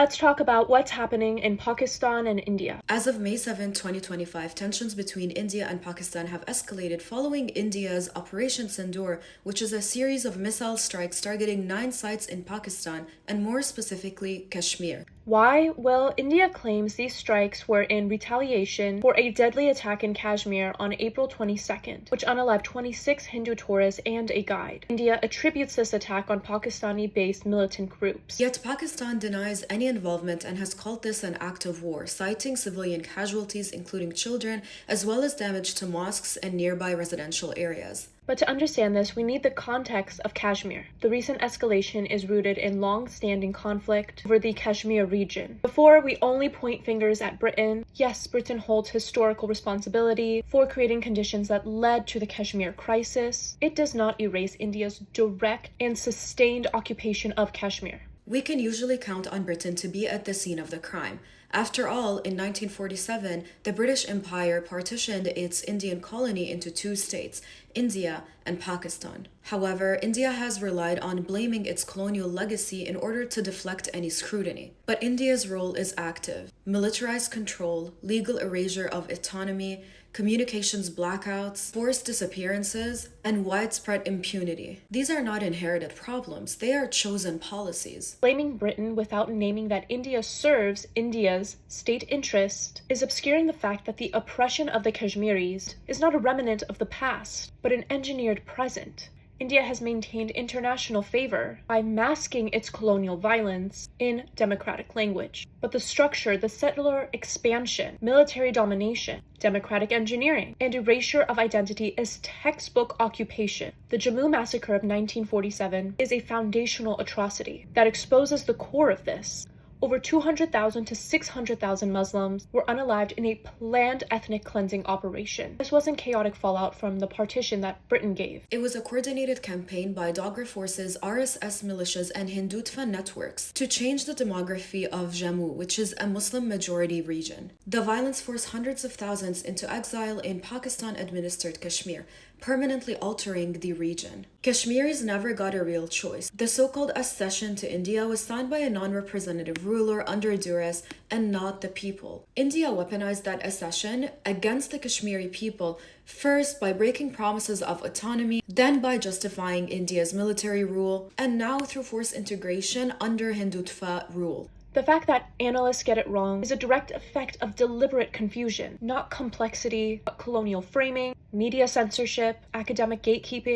Let's talk about what's happening in Pakistan and India. As of May 7, 2025, tensions between India and Pakistan have escalated following India's Operation Sindoor, which is a series of missile strikes targeting 9 sites in Pakistan and more specifically Kashmir. Why? Well, India claims these strikes were in retaliation for a deadly attack in Kashmir on April 22nd, which unalived 26 Hindu tourists and a guide. India attributes this attack on Pakistani-based militant groups. Yet Pakistan denies any involvement and has called this an act of war, citing civilian casualties, including children, as well as damage to mosques and nearby residential areas. But to understand this, we need the context of Kashmir. The recent escalation is rooted in long-standing conflict over the Kashmir region. Before we only point fingers at Britain, yes, Britain holds historical responsibility for creating conditions that led to the Kashmir crisis. It does not erase India's direct and sustained occupation of Kashmir. We can usually count on Britain to be at the scene of the crime. After all, in 1947, the British Empire partitioned its Indian colony into 2 states, India and Pakistan. However, India has relied on blaming its colonial legacy in order to deflect any scrutiny. But India's role is active: militarized control, legal erasure of autonomy, communications blackouts, forced disappearances, and widespread impunity. These are not inherited problems, they are chosen policies. Blaming Britain without naming that India serves India's state interest is obscuring the fact that the oppression of the Kashmiris is not a remnant of the past, but an engineered present. India has maintained international favor by masking its colonial violence in democratic language. But the structure, the settler expansion, military domination, democratic engineering, and erasure of identity is textbook occupation. The Jammu massacre of 1947 is a foundational atrocity that exposes the core of this. Over 200,000 to 600,000 Muslims were unalived in a planned ethnic cleansing operation. This wasn't chaotic fallout from the partition that Britain gave. It was a coordinated campaign by Dogra forces, RSS militias, and Hindutva networks to change the demography of Jammu, which is a Muslim-majority region. The violence forced hundreds of thousands into exile in Pakistan-administered Kashmir, permanently altering the region. Kashmiris never got a real choice. The so-called accession to India was signed by a non-representative ruler under duress and not the people. India weaponized that accession against the Kashmiri people, first by breaking promises of autonomy, then by justifying India's military rule, and now through forced integration under Hindutva rule. The fact that analysts get it wrong is a direct effect of deliberate confusion, not complexity, but colonial framing, media censorship, academic gatekeeping,